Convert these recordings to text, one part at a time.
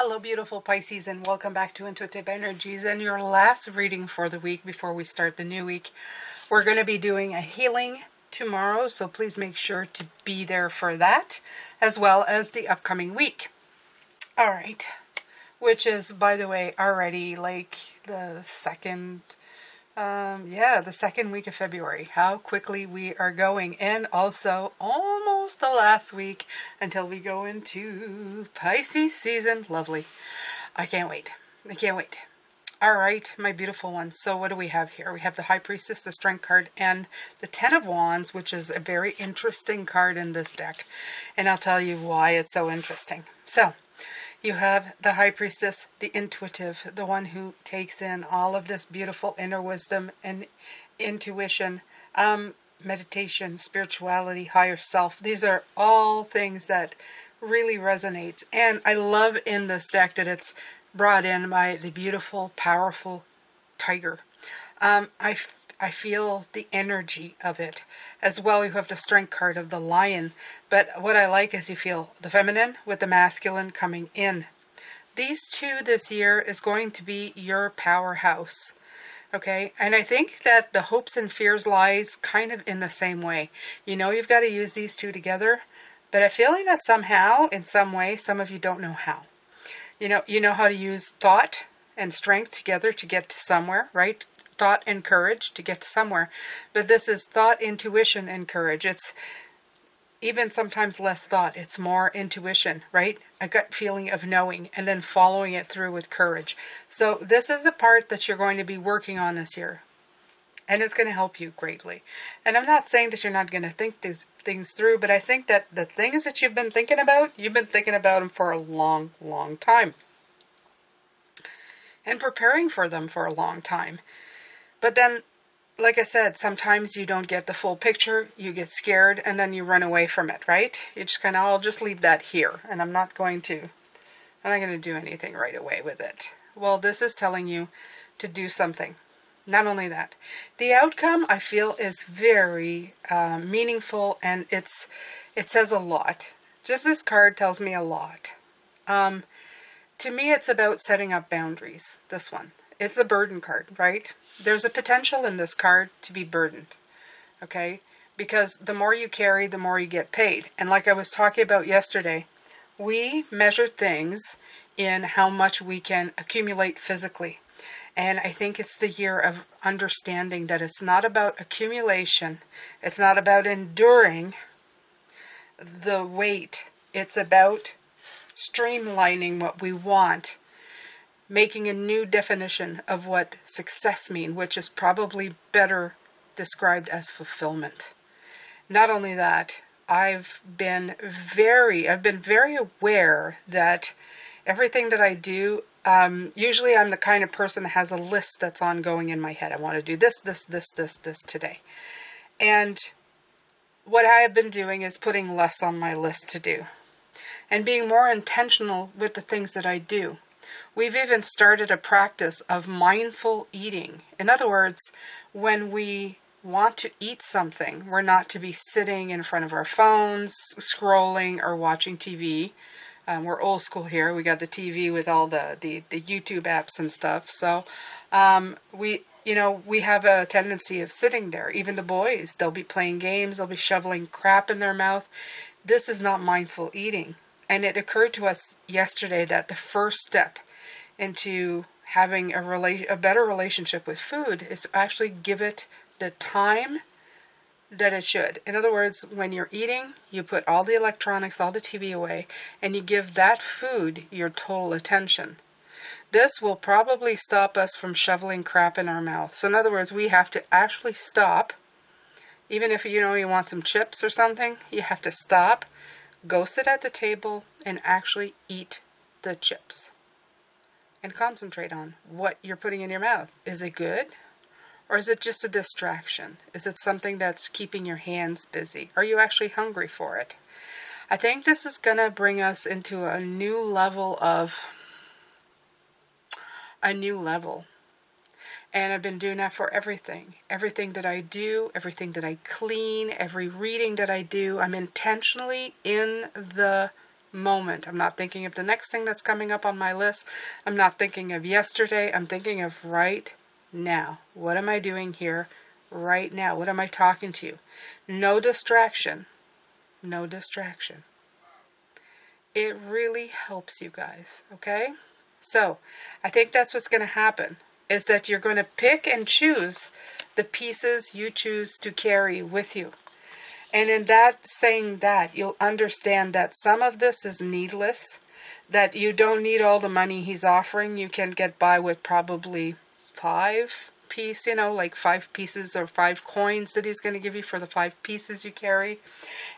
Hello beautiful Pisces, and welcome back to Intuitive Energies and your last reading for the week before we start the new week. We're going to be doing a healing tomorrow, so please make sure to be there for that, as well as the upcoming week. Alright, which is, by the way, already like the second week of February. How quickly we are going, and also almost the last week until we go into Pisces season. Lovely. I can't wait. I can't wait. All right, my beautiful ones. So what do we have here? We have the High Priestess, the Strength card, and the Ten of Wands, which is a very interesting card in this deck. And I'll tell you why it's so interesting. So you have the High Priestess, the intuitive, the one who takes in all of this beautiful inner wisdom and intuition, meditation, spirituality, higher self. These are all things that really resonate. And I love in this deck that it's brought in by the beautiful, powerful tiger. I feel the energy of it. As well, you have the Strength card of the lion. But what I like is you feel the feminine with the masculine coming in. These two this year is going to be your powerhouse. Okay, and I think that the hopes and fears lies kind of in the same way. You know you've got to use these two together, but I'm feeling that somehow, in some way, some of you don't know how. You know how to use thought and strength together to get to somewhere, right? Thought and courage to get to somewhere. But this is thought, intuition, and courage. It's even sometimes less thought. It's more intuition, right? A gut feeling of knowing and then following it through with courage. So this is the part that you're going to be working on this year. And it's going to help you greatly. And I'm not saying that you're not going to think these things through, but I think that the things that you've been thinking about them for a long, long time. And preparing for them for a long time. But then, like I said, sometimes you don't get the full picture, you get scared, and then you run away from it, right? You just kind of, I'll just leave that here, and I'm not going to do anything right away with it. Well, this is telling you to do something. Not only that, the outcome I feel is very meaningful, and it says a lot. Just this card tells me a lot. To me, it's about setting up boundaries, this one. It's a burden card, right? There's a potential in this card to be burdened, okay? Because the more you carry, the more you get paid. And like I was talking about yesterday, we measure things in how much we can accumulate physically. And I think it's the year of understanding that it's not about accumulation. It's not about enduring the weight. It's about streamlining what we want, making a new definition of what success means, which is probably better described as fulfillment. Not only that, I've been very aware that everything that I do, usually I'm the kind of person that has a list that's ongoing in my head. I want to do this today. And what I have been doing is putting less on my list to do and being more intentional with the things that I do. We've even started a practice of mindful eating. In other words, when we want to eat something, we're not to be sitting in front of our phones, scrolling or watching TV. We're old school here. We got the TV with all the YouTube apps and stuff. So we have a tendency of sitting there. Even the boys, they'll be playing games, they'll be shoveling crap in their mouth. This is not mindful eating. And it occurred to us yesterday that the first step into having a better relationship with food is to actually give it the time that it should. In other words, when you're eating, you put all the electronics, all the TV away, and you give that food your total attention. This will probably stop us from shoveling crap in our mouth. So in other words, we have to actually stop. Even if you want some chips or something, you have to stop, go sit at the table, and actually eat the chips. And concentrate on what you're putting in your mouth. Is it good? Or is it just a distraction? Is it something that's keeping your hands busy? Are you actually hungry for it? I think this is going to bring us into a new level. And I've been doing that for everything. Everything that I do, everything that I clean, every reading that I do, I'm intentionally in the moment. I'm not thinking of the next thing that's coming up on my list. I'm not thinking of yesterday. I'm thinking of right now. What am I doing here right now? What am I talking to? No distraction. No distraction. It really helps you guys, okay? So, I think that's what's going to happen, is that you're going to pick and choose the pieces you choose to carry with you. And in that, saying that, you'll understand that some of this is needless, that you don't need all the money he's offering. You can get by with probably 5 piece, like 5 pieces or 5 coins that he's going to give you for the 5 pieces you carry.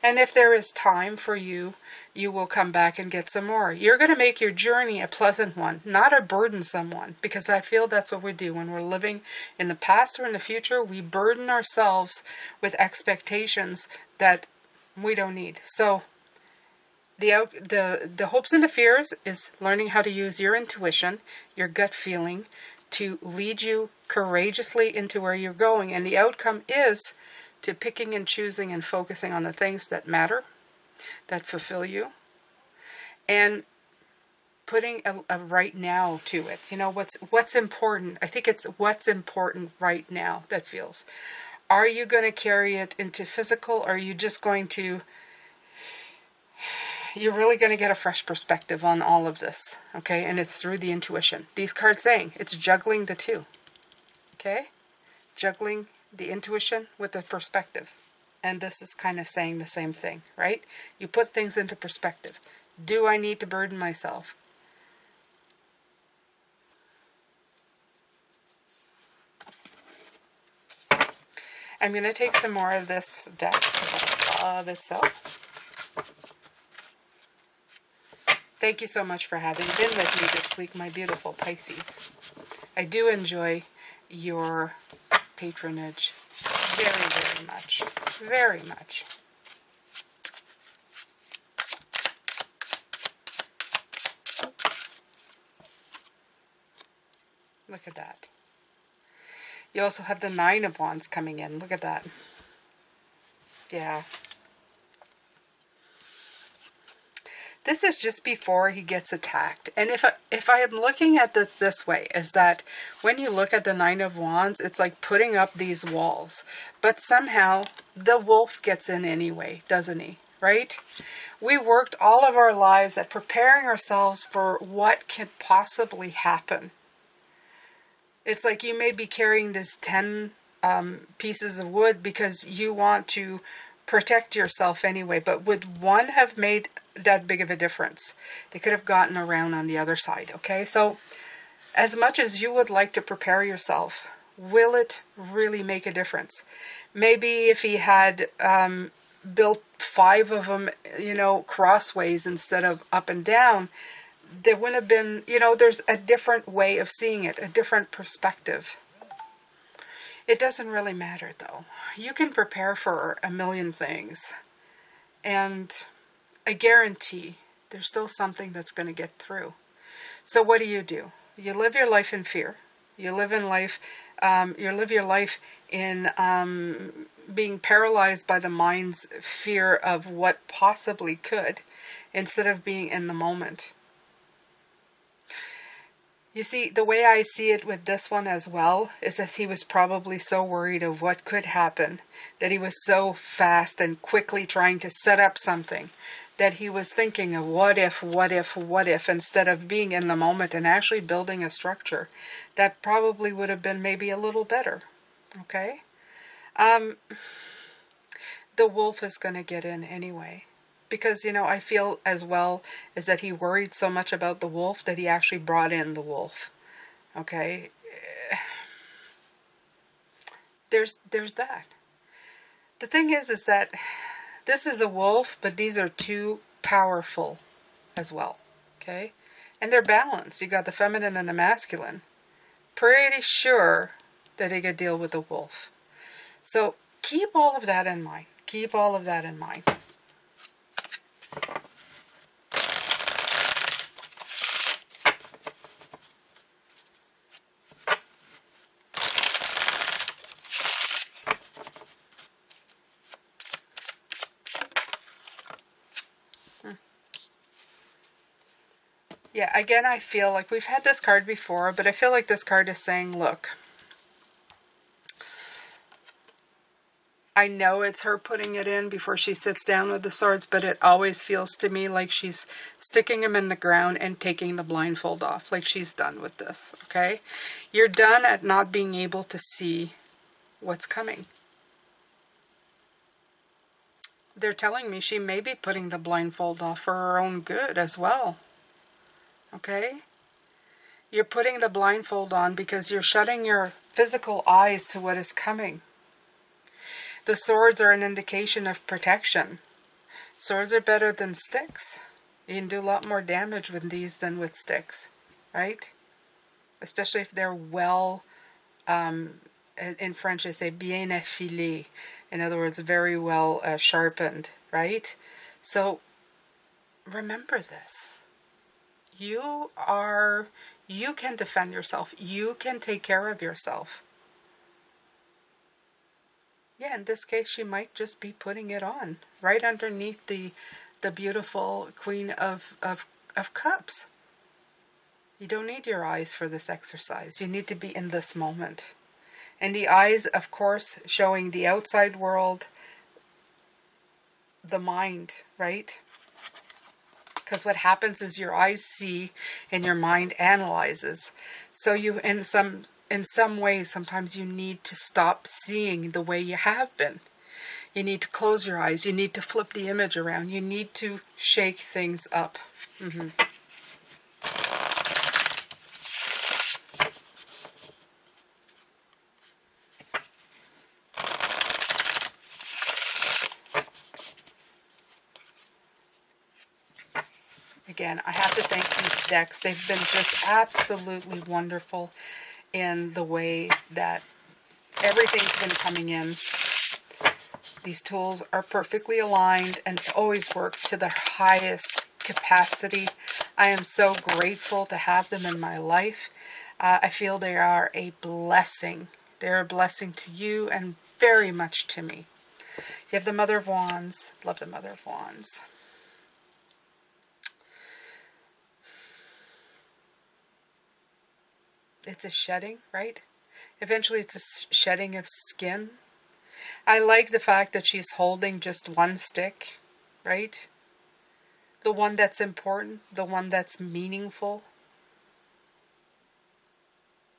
And if there is time for you, you will come back and get some more. You're going to make your journey a pleasant one, not a burdensome one, because I feel that's what we do when we're living in the past or in the future. We burden ourselves with expectations that we don't need. So the hopes and the fears is learning how to use your intuition, your gut feeling, to lead you courageously into where you're going. And the outcome is to picking and choosing and focusing on the things that matter, that fulfill you, and putting a right now to it. What's important. I think it's what's important right now that feels. Are you going to carry it into physical, or are you just going to... You're really going to get a fresh perspective on all of this, okay? And it's through the intuition. These cards saying it's juggling the two, okay? Juggling the intuition with the perspective. And this is kind of saying the same thing, right? You put things into perspective. Do I need to burden myself? I'm going to take some more of this deck of itself. Thank you so much for having been with me this week, my beautiful Pisces. I do enjoy your patronage very, very much. Very much. Look at that. You also have the 9 of Wands coming in. Look at that. Yeah. This is just before he gets attacked. And if I am looking at this way, is that when you look at the 9 of Wands, it's like putting up these walls. But somehow the wolf gets in anyway, doesn't he? Right? We worked all of our lives at preparing ourselves for what could possibly happen. It's like you may be carrying this 10 pieces of wood because you want to protect yourself anyway. But would one have made that big of a difference? They could have gotten around on the other side, okay? So as much as you would like to prepare yourself, will it really make a difference? Maybe if he had built 5 of them, crossways instead of up and down, there wouldn't have been, there's a different way of seeing it, a different perspective. It doesn't really matter, though. You can prepare for a million things, and I guarantee there's still something that's going to get through. So what do? You live your life in fear. You live in life. You live your life in being paralyzed by the mind's fear of what possibly could, instead of being in the moment. You see, the way I see it with this one as well is that he was probably so worried of what could happen, that he was so fast and quickly trying to set up something, that he was thinking of what if, instead of being in the moment and actually building a structure that probably would have been maybe a little better. Okay? The wolf is going to get in anyway. Because, I feel as well is that he worried so much about the wolf that he actually brought in the wolf. Okay? There's that. The thing is that this is a wolf, but these are 2 powerful as well. Okay? And they're balanced. You got the feminine and the masculine. Pretty sure that they could deal with the wolf. So keep all of that in mind. Keep all of that in mind. Yeah, again, I feel like we've had this card before, but I feel like this card is saying, look, I know it's her putting it in before she sits down with the swords, but it always feels to me like she's sticking them in the ground and taking the blindfold off, like she's done with this, okay? You're done at not being able to see what's coming. They're telling me she may be putting the blindfold off for her own good as well, okay? You're putting the blindfold on because you're shutting your physical eyes to what is coming. The swords are an indication of protection. Swords are better than sticks. You can do a lot more damage with these than with sticks, right? Especially if they're well, in French they say bien affilé. In other words, very well sharpened, right? So remember this. You can defend yourself. You can take care of yourself. Yeah, in this case, she might just be putting it on right underneath the beautiful Queen of Cups. You don't need your eyes for this exercise. You need to be in this moment. And the eyes, of course, showing the outside world, the mind, right? Because what happens is your eyes see and your mind analyzes. So you, in some ways, sometimes you need to stop seeing the way you have been. You need to close your eyes. You need to flip the image around. You need to shake things up. Again, I have to thank these decks. They've been just absolutely wonderful in the way that everything's been coming in. These tools are perfectly aligned and always work to the highest capacity. I am so grateful to have them in my life. I feel they are a blessing. They're a blessing to you and very much to me. You have the Mother of Wands. Love the Mother of Wands. It's a shedding, right? Eventually it's a shedding of skin. I like the fact that she's holding just one stick, right? The one that's important, the one that's meaningful.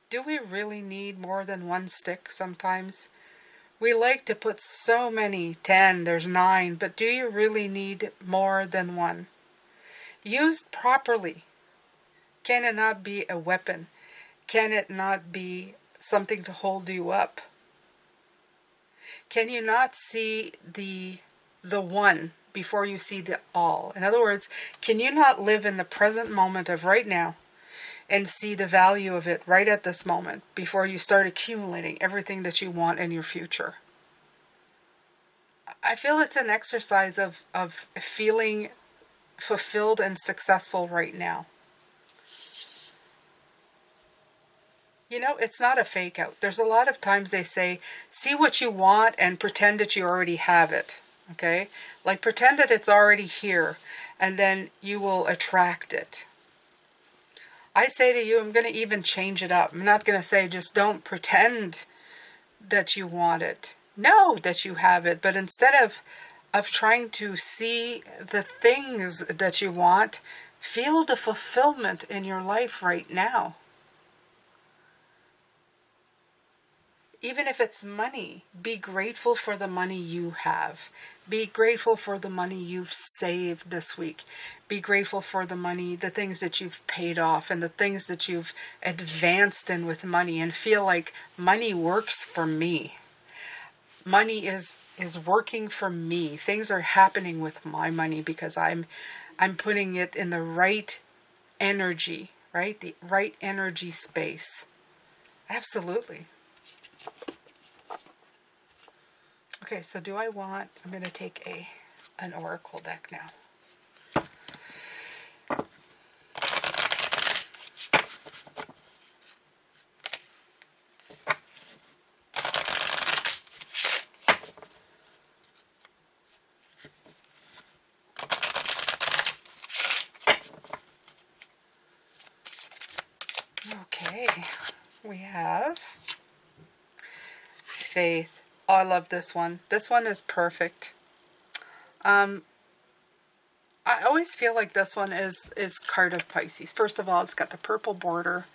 Do we really need more than one stick sometimes? We like to put so many, 10, there's 9, but do you really need more than one? Used properly, can it not be a weapon? Can it not be something to hold you up? Can you not see the one before you see the all? In other words, can you not live in the present moment of right now and see the value of it right at this moment before you start accumulating everything that you want in your future? I feel it's an exercise of feeling fulfilled and successful right now. You know, it's not a fake out. There's a lot of times they say, see what you want and pretend that you already have it. Okay? Like pretend that it's already here and then you will attract it. I say to you, I'm going to even change it up. I'm not going to say just don't pretend that you want it. Know that you have it, but instead of trying to see the things that you want, feel the fulfillment in your life right now. Even if it's money, be grateful for the money you have. Be grateful for the money you've saved this week. Be grateful for the money, the things that you've paid off and the things that you've advanced in with money, and feel like money works for me. Money is working for me. Things are happening with my money because I'm putting it in the right energy, right? The right energy space. Absolutely. Okay, so I'm going to take an oracle deck now. Okay, we have faith. Oh, I love this one. This one is perfect. I always feel like this one is card of Pisces. First of all, it's got the purple border.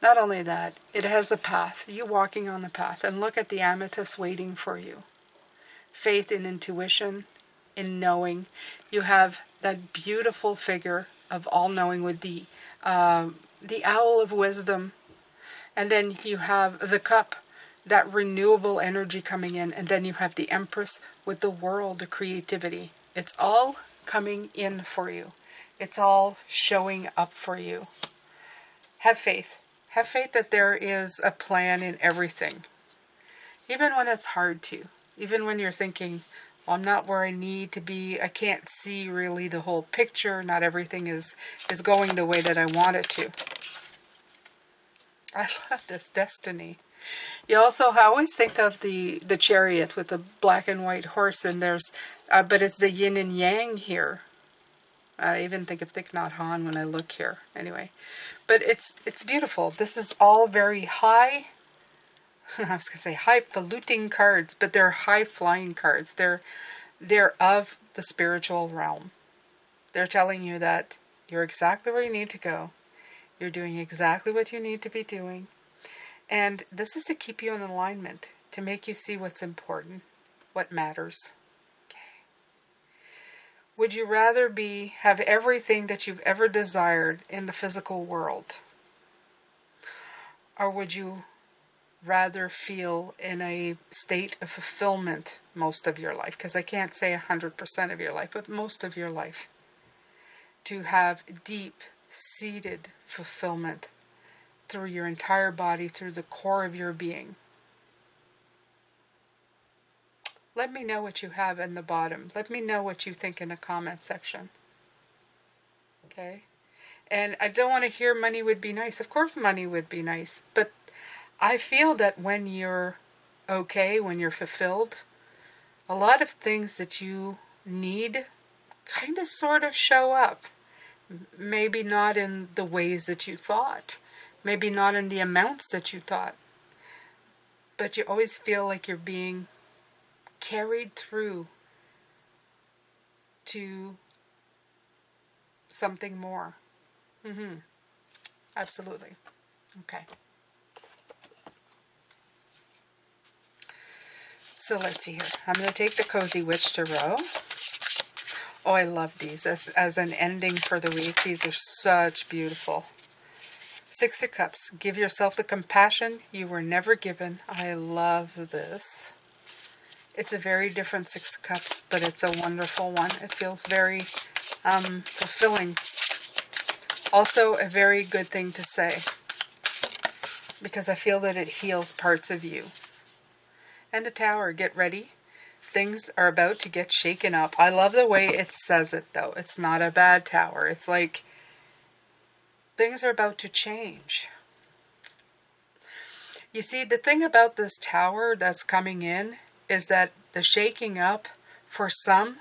Not only that, it has the path. You walking on the path. And look at the amethyst waiting for you. Faith in intuition, in knowing. You have that beautiful figure of all-knowing with the owl of wisdom. And then you have the cup, that renewable energy coming in. And then you have the Empress with the world of creativity. It's all coming in for you. It's all showing up for you. Have faith. Have faith that there is a plan in everything. Even when it's hard to. Even when you're thinking, well, I'm not where I need to be. I can't see really the whole picture. Not everything is going the way that I want it to. I love this destiny. You also, I always think of the chariot with the black and white horse, and there's, but it's the yin and yang here. I even think of Thich Nhat Hanh when I look here. Anyway, but it's beautiful. This is all very high. I was gonna say highfalutin cards, but they're high flying cards. They're of the spiritual realm. They're telling you that you're exactly where you need to go. You're doing exactly what you need to be doing. And this is to keep you in alignment, to make you see what's important, what matters. Okay. Would you rather have everything that you've ever desired in the physical world? Or would you rather feel in a state of fulfillment most of your life? Because I can't say 100% of your life, but most of your life. To have deep-seated fulfillment through your entire body, through the core of your being. Let me know what you have in the bottom. Let me know what you think in the comment section. Okay? And I don't want to hear money would be nice. Of course money would be nice. But I feel that when you're okay, when you're fulfilled, a lot of things that you need kind of sort of show up. Maybe not in the ways that you thought. Maybe not in the amounts that you thought. But you always feel like you're being carried through to something more. Absolutely. Okay. So let's see here. I'm going to take the Cozy Witch Tarot. Oh, I love these as an ending for the week. These are such beautiful. Six of Cups. Give yourself the compassion you were never given. I love this. It's a very different Six of Cups, but it's a wonderful one. It feels very fulfilling. Also a very good thing to say, because I feel that it heals parts of you. And the Tower. Get ready. Things are about to get shaken up. I love the way it says it, though. It's not a bad tower. It's like things are about to change. You see, the thing about this tower that's coming in is that the shaking up, for some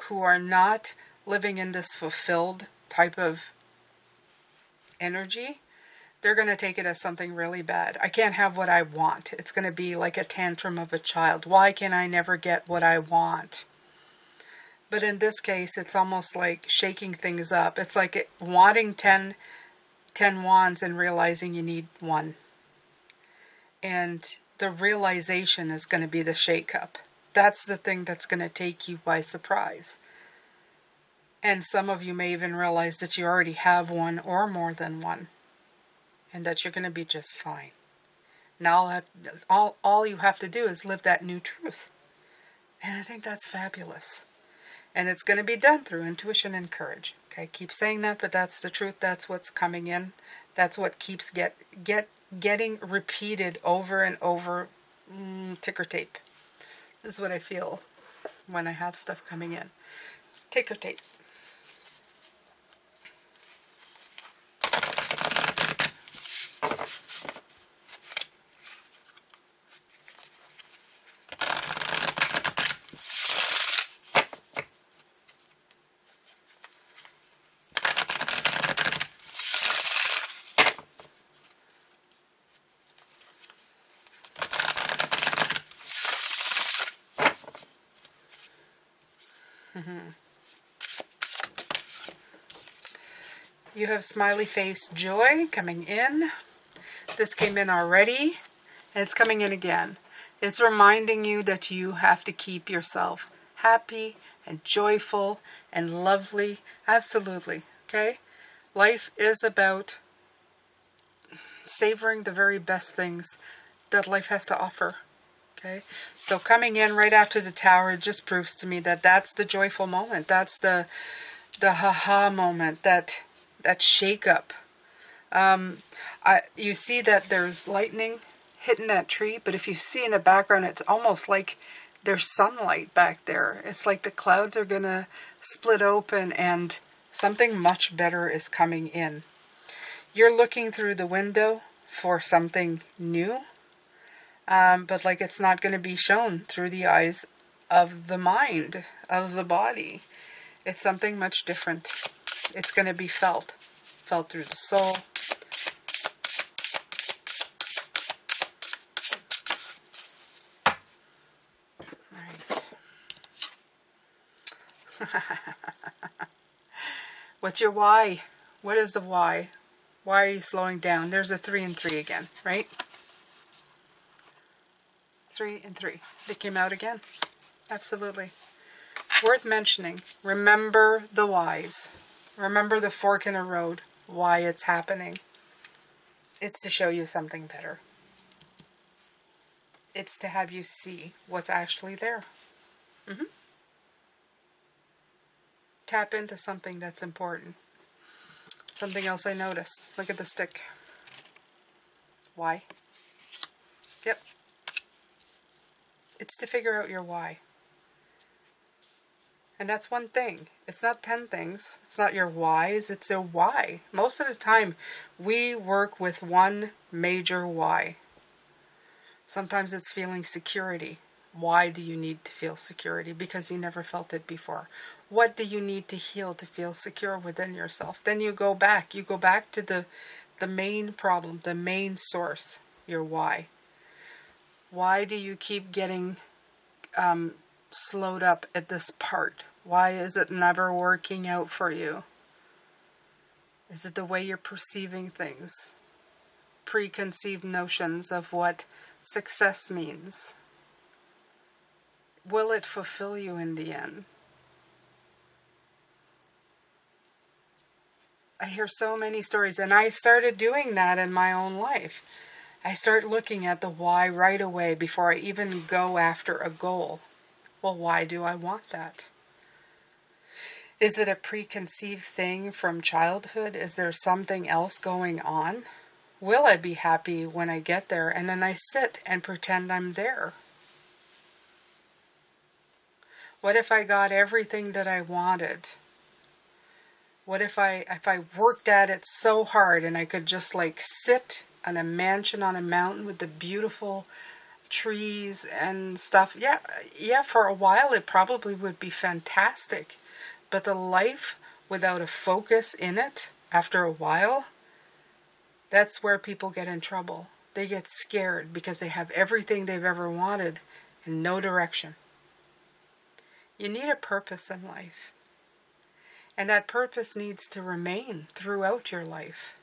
who are not living in this fulfilled type of energy, they're going to take it as something really bad. I can't have what I want. It's going to be like a tantrum of a child. Why can I never get what I want? But in this case, it's almost like shaking things up. It's like wanting 10 wands and realizing you need one. And the realization is going to be the shake-up. That's the thing that's going to take you by surprise. And some of you may even realize that you already have one or more than one. And that you're going to be just fine. Now all you have to do is live that new truth. And I think that's fabulous. And it's going to be done through intuition and courage. Okay, I keep saying that, but that's the truth. That's what's coming in. That's what keeps getting repeated over and over. Ticker tape. This is what I feel when I have stuff coming in. Ticker tape. You have smiley face joy coming in. This came in already, and it's coming in again. It's reminding you that you have to keep yourself happy and joyful and lovely. Absolutely. Okay? Life is about savoring the very best things that life has to offer. Okay? So coming in right after the Tower just proves to me that that's the joyful moment. That's the ha-ha moment, that shake up. You see that there's lightning hitting that tree, but if you see in the background, it's almost like there's sunlight back there. It's like the clouds are gonna split open and something much better is coming in. You're looking through the window for something new, but like it's not going to be shown through the eyes of the mind, of the body. It's something much different. It's going to be felt through the soul. All right. What's your why? What is the why? Why are you slowing down? There's a 3 and 3 again, right? 3 and 3. They came out again. Absolutely. Worth mentioning. Remember the whys. Remember the fork in a road. Why it's happening. It's to show you something better. It's to have you see what's actually there. Tap into something that's important. Something else I noticed. Look at the stick. Why? Yep. It's to figure out your why. And that's one thing. It's not 10 things. It's not your whys. It's a why. Most of the time, we work with one major why. Sometimes it's feeling security. Why do you need to feel security? Because you never felt it before. What do you need to heal to feel secure within yourself? Then you go back. You go back to the main problem, the main source, your why. Why do you keep getting slowed up at this part? Why is it never working out for you? Is it the way you're perceiving things? Preconceived notions of what success means? Will it fulfill you in the end? I hear so many stories, and I started doing that in my own life. I start looking at the why right away before I even go after a goal. Well, why do I want that? Is it a preconceived thing from childhood? Is there something else going on? Will I be happy when I get there? And then I sit and pretend I'm there. What if I got everything that I wanted? What if I worked at it so hard and I could just like sit in a mansion on a mountain with the beautiful trees and stuff? Yeah, for a while it probably would be fantastic. But the life without a focus in it, after a while, that's where people get in trouble. They get scared because they have everything they've ever wanted and no direction. You need a purpose in life. And that purpose needs to remain throughout your life.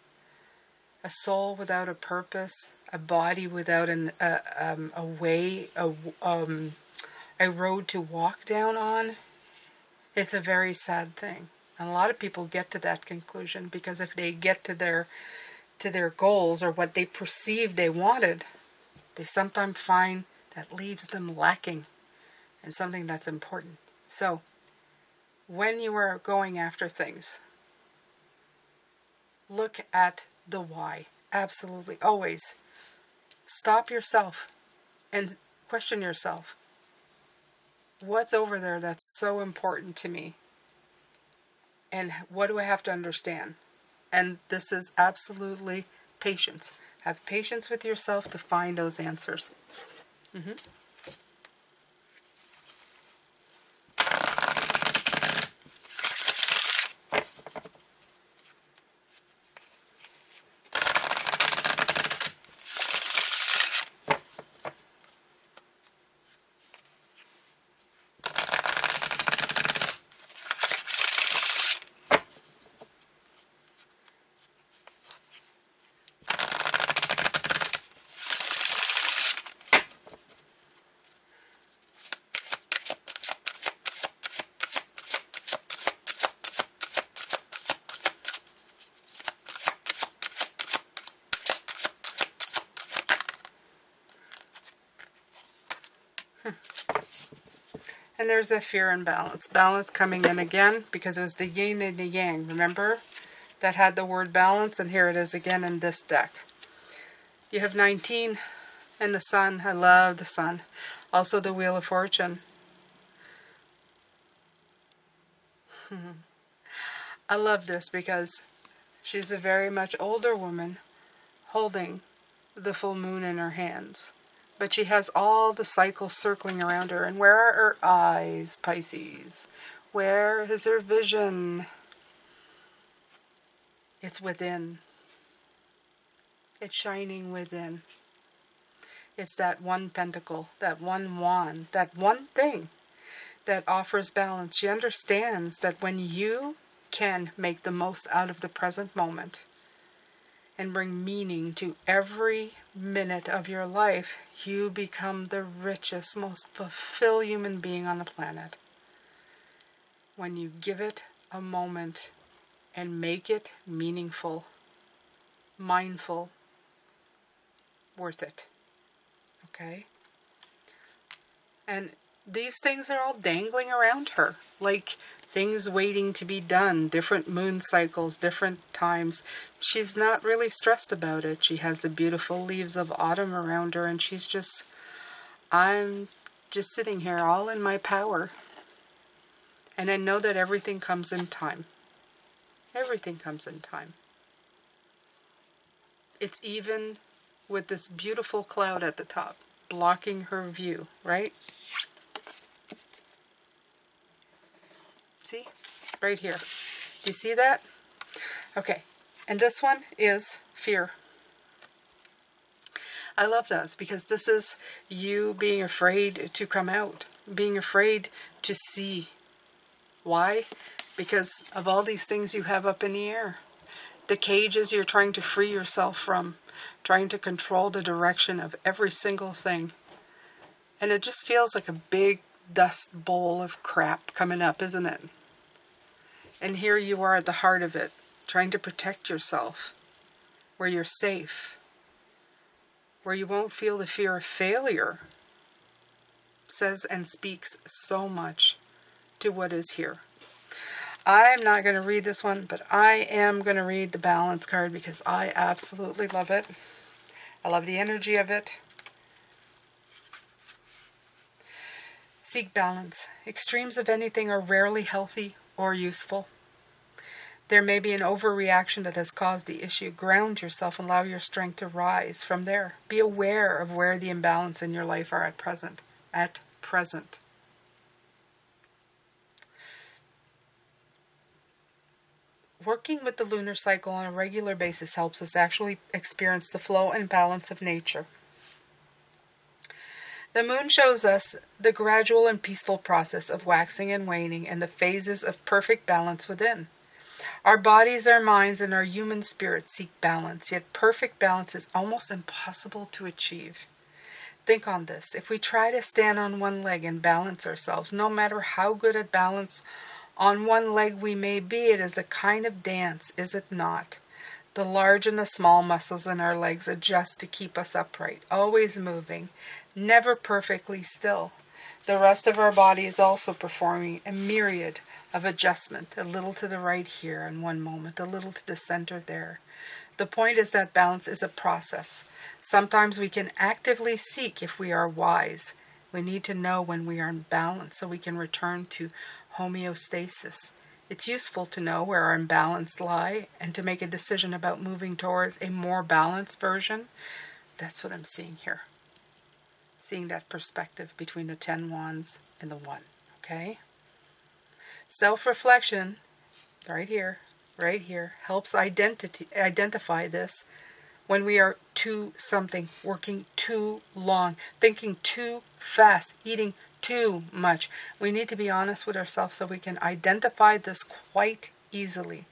A soul without a purpose, a body without a way, a road to walk down on, it's a very sad thing. And a lot of people get to that conclusion because if they get to their goals or what they perceive they wanted, they sometimes find that leaves them lacking in something that's important. So, when you are going after things, look at the why. Absolutely. Always. Stop yourself and question yourself. What's over there that's so important to me? And what do I have to understand? And this is absolutely patience. Have patience with yourself to find those answers. And there's a fear and balance. Balance coming in again because it was the yin and the yang, remember? That had the word balance, and here it is again in this deck. You have 19 and the sun. I love the sun. Also the Wheel of Fortune. I love this because she's a very much older woman holding the full moon in her hands. But she has all the cycles circling around her. And where are her eyes, Pisces? Where is her vision? It's within. It's shining within. It's that one pentacle, that one wand, that one thing that offers balance. She understands that when you can make the most out of the present moment and bring meaning to every minute of your life, you become the richest, most fulfilled human being on the planet. When you give it a moment and make it meaningful, mindful, worth it. Okay? And these things are all dangling around her, like things waiting to be done, different moon cycles, different times. She's not really stressed about it. She has the beautiful leaves of autumn around her, and she's just, I'm just sitting here all in my power. And I know that everything comes in time. Everything comes in time. It's even with this beautiful cloud at the top, blocking her view, right? See? Right here. Do you see that? Okay. And this one is fear. I love that because this is you being afraid to come out, being afraid to see. Why? Because of all these things you have up in the air. The cages you're trying to free yourself from, trying to control the direction of every single thing. And it just feels like a big dust bowl of crap coming up, isn't it? And here you are at the heart of it, trying to protect yourself, where you're safe, where you won't feel the fear of failure. Says and speaks so much to what is here. I'm not going to read this one, but I am going to read the balance card because I absolutely love it. I love the energy of it. Seek balance. Extremes of anything are rarely healthy or useful. There may be an overreaction that has caused the issue. Ground yourself and allow your strength to rise from there. Be aware of where the imbalance in your life are at present. At present. Working with the lunar cycle on a regular basis helps us actually experience the flow and balance of nature. The moon shows us the gradual and peaceful process of waxing and waning and the phases of perfect balance within. Our bodies, our minds, and our human spirit seek balance, yet perfect balance is almost impossible to achieve. Think on this. If we try to stand on one leg and balance ourselves, no matter how good at balance on one leg we may be, it is a kind of dance, is it not? The large and the small muscles in our legs adjust to keep us upright, always moving, never perfectly still. The rest of our body is also performing a myriad of adjustment, a little to the right here in one moment, a little to the center there. The point is that balance is a process. Sometimes we can actively seek if we are wise. We need to know when we are in balance so we can return to homeostasis. It's useful to know where our imbalance lie and to make a decision about moving towards a more balanced version. That's what I'm seeing here. Seeing that perspective between the 10 wands and the 1. Okay? Self-reflection, right here, helps identify this when we are too something, working too long, thinking too fast, eating too much. We need to be honest with ourselves so we can identify this quite easily.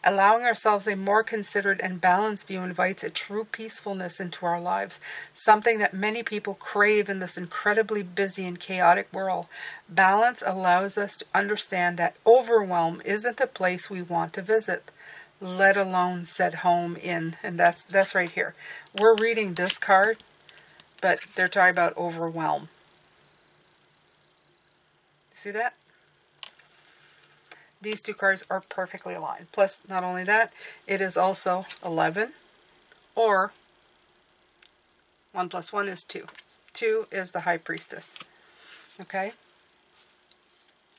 Allowing ourselves a more considered and balanced view invites a true peacefulness into our lives, something that many people crave in this incredibly busy and chaotic world. Balance allows us to understand that overwhelm isn't a place we want to visit, let alone set home in. And that's right here. We're reading this card, but they're talking about overwhelm. See that? These two cards are perfectly aligned. Plus, not only that, it is also 11, or 1 plus 1 is 2. 2 is the High Priestess. Okay?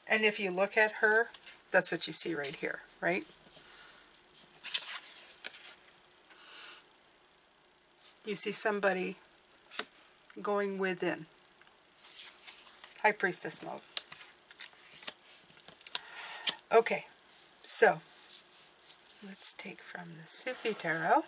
And if you look at her, that's what you see right here, right? You see somebody going within. High Priestess mode. Okay, so let's take from the Sufi Tarot.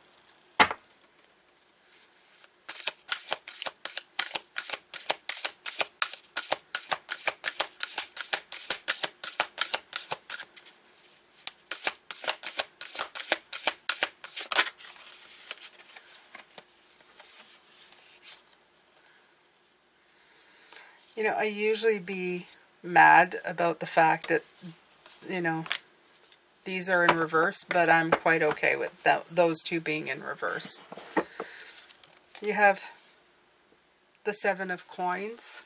You know, I usually be mad about the fact that, you know, these are in reverse, but I'm quite okay with those two being in reverse. You have the 7 of Coins.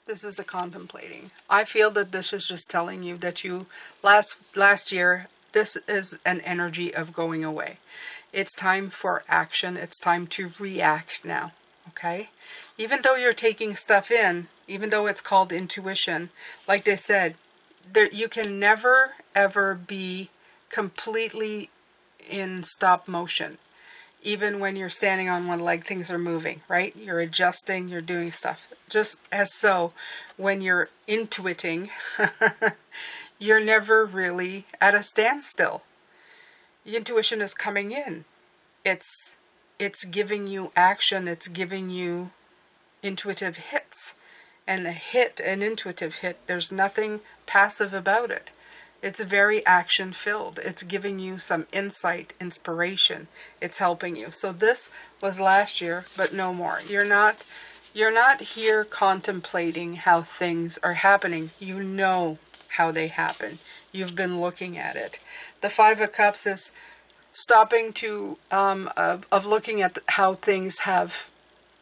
This is the contemplating. I feel that this is just telling you that you, last year, this is an energy of going away. It's time for action. It's time to react now, okay? Even though you're taking stuff in, even though it's called intuition, like they said, you can never, ever be completely in stop motion. Even when you're standing on one leg, things are moving, right? You're adjusting, you're doing stuff. Just as so, when you're intuiting, you're never really at a standstill. The intuition is coming in. It's giving you action. It's giving you intuitive hits. And an intuitive hit, there's nothing passive about it. It's very action-filled. It's giving you some insight, inspiration. It's helping you. So this was last year, but no more. You're not here contemplating how things are happening. You know how they happen. You've been looking at it. The 5 of Cups is stopping to of looking at how things have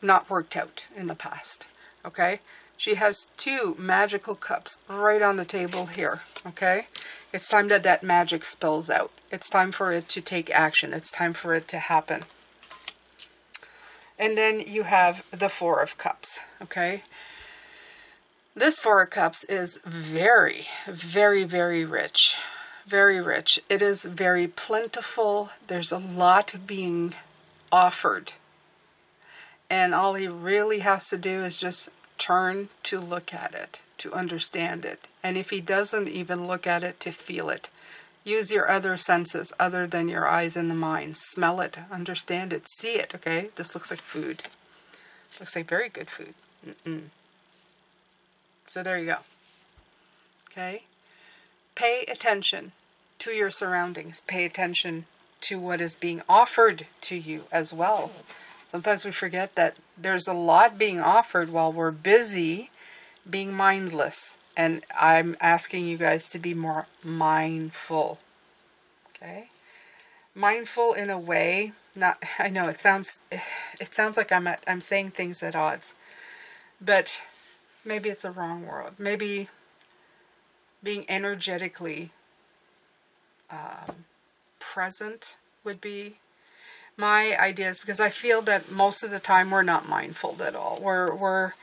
not worked out in the past. Okay? She has 2 magical cups right on the table here, okay? It's time that that magic spills out. It's time for it to take action. It's time for it to happen. And then you have the 4 of Cups, okay? This 4 of Cups is very, very, very rich. Very rich. It is very plentiful. There's a lot being offered. And all he really has to do is just turn to look at it, to understand it. And if he doesn't even look at it, to feel it. Use your other senses other than your eyes and the mind. Smell it, understand it, see it, okay? This looks like food. Looks like very good food. So there you go. Okay? Pay attention to your surroundings. Pay attention to what is being offered to you as well. Sometimes we forget that there's a lot being offered while we're busy being mindless. And I'm asking you guys to be more mindful. Okay? Mindful in a way, not, I know it sounds like I'm saying things at odds. But maybe it's a wrong word. Maybe being energetically present would be my ideas, because I feel that most of the time we're not mindful at all. We're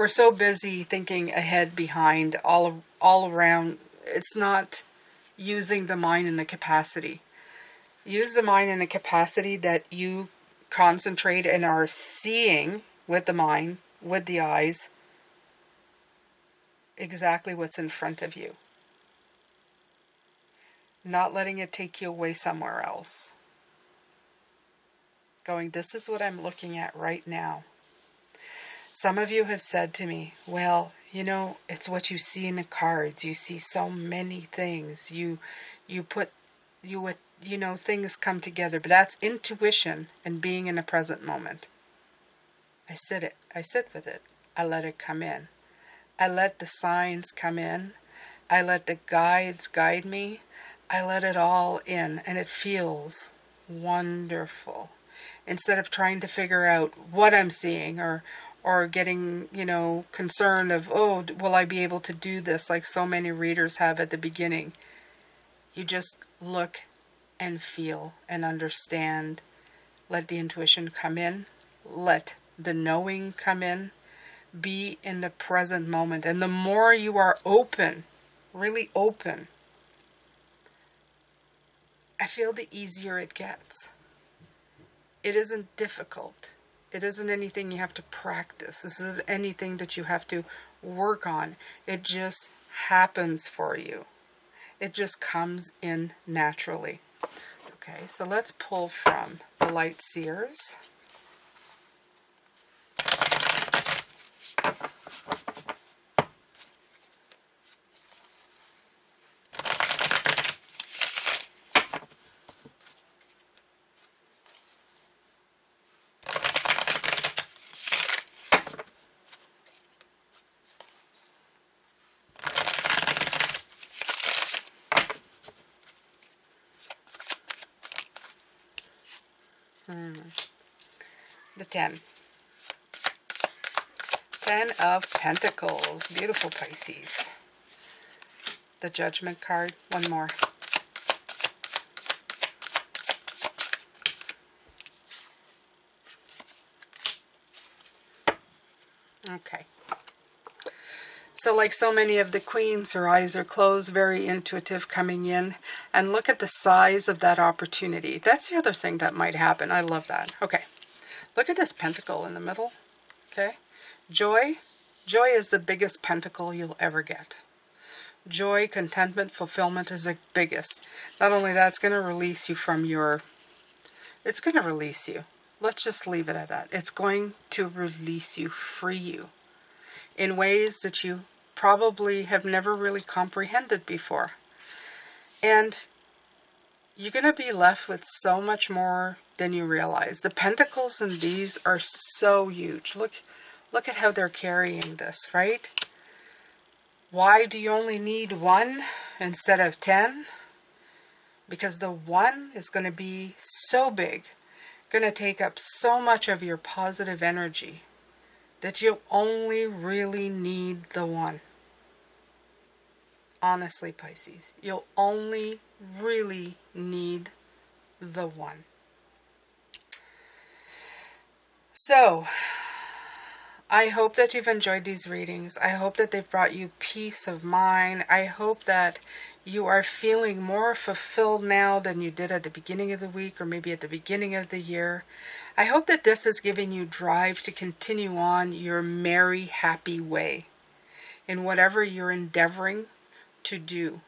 so busy thinking ahead, behind, all around. It's not using the mind in the capacity. Use the mind in the capacity that you concentrate and are seeing with the mind, with the eyes, exactly what's in front of you. Not letting it take you away somewhere else. Going, this is what I'm looking at right now. Some of you have said to me, well, you know, it's what you see in the cards. You see so many things. You know, things come together. But that's intuition and being in the present moment. I sit with it. I let it come in. I let the signs come in. I let the guides guide me. I let it all in, and it feels wonderful. Instead of trying to figure out what I'm seeing or or getting, you know, concerned of, oh, will I be able to do this, like so many readers have at the beginning. You just look and feel and understand. Let the intuition come in. Let the knowing come in. Be in the present moment. And the more you are open, really open, I feel the easier it gets. It isn't difficult. It isn't anything you have to practice. This is anything that you have to work on. It just happens for you. It just comes in naturally. Okay, so let's pull from the Light Seers. The 10. 10 of Pentacles. Beautiful, Pisces. The Judgment card. One more. Okay. So like so many of the queens, her eyes are closed, very intuitive coming in. And look at the size of that opportunity. That's the other thing that might happen. I love that. Okay. Look at this pentacle in the middle. Okay. Joy. Joy is the biggest pentacle you'll ever get. Joy, contentment, fulfillment is the biggest. Not only that, it's going to release you from your... It's going to release you. Let's just leave it at that. It's going to release you, free you, in ways that you probably have never really comprehended before. And you're going to be left with so much more than you realize. The pentacles in these are so huge. Look at how they're carrying this, right? Why do you only need one instead of 10? Because the one is going to be so big, going to take up so much of your positive energy, that you'll only really need the one. Honestly, Pisces, you'll only really need the one. So, I hope that you've enjoyed these readings. I hope that they've brought you peace of mind. I hope that you are feeling more fulfilled now than you did at the beginning of the week or maybe at the beginning of the year. I hope that this is giving you drive to continue on your merry, happy way in whatever you're endeavoring to do.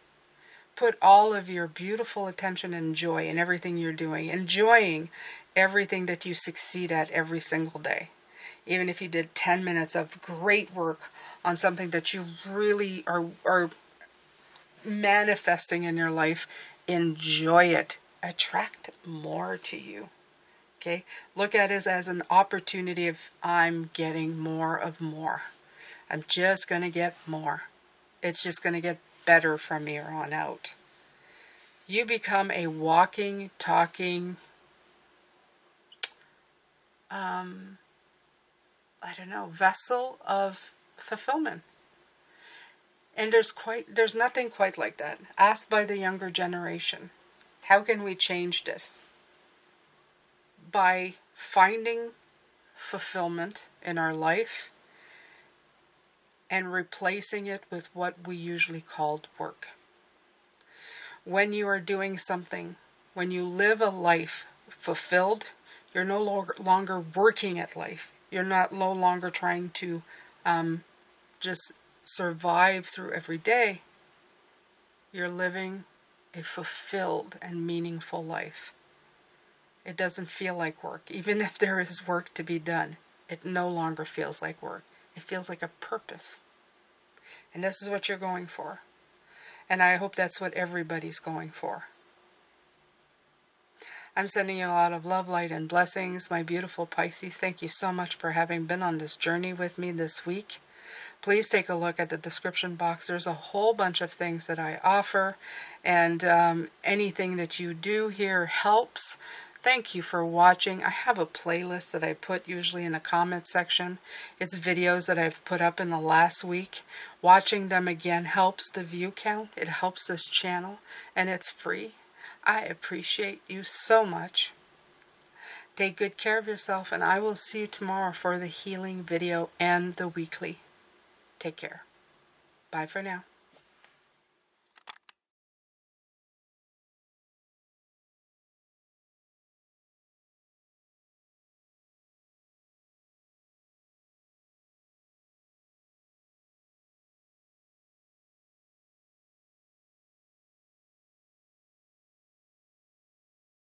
Put all of your beautiful attention and joy in everything you're doing, enjoying everything that you succeed at every single day. Even if you did 10 minutes of great work on something that you really are manifesting in your life, enjoy it. Attract more to you. Okay? Look at it as an opportunity of I'm getting more of more. I'm just going to get more. It's just going to get better from here on out. You become a walking, talking, vessel of fulfillment. And there's nothing quite like that. Asked by the younger generation, how can we change this? By finding fulfillment in our life and replacing it with what we usually called work. When you are doing something, when you live a life fulfilled, you're no longer working at life. You're no longer trying to just survive through every day. You're living a fulfilled and meaningful life. It doesn't feel like work. Even if there is work to be done, it no longer feels like work. It feels like a purpose. And this is what you're going for. And I hope that's what everybody's going for. I'm sending you a lot of love, light, and blessings, my beautiful Pisces. Thank you so much for having been on this journey with me this week. Please take a look at the description box. There's a whole bunch of things that I offer, and anything that you do here helps. Thank you for watching. I have a playlist that I put usually in the comment section. It's videos that I've put up in the last week. Watching them again helps the view count. It helps this channel, and it's free. I appreciate you so much. Take good care of yourself, and I will see you tomorrow for the healing video and the weekly. Take care. Bye for now.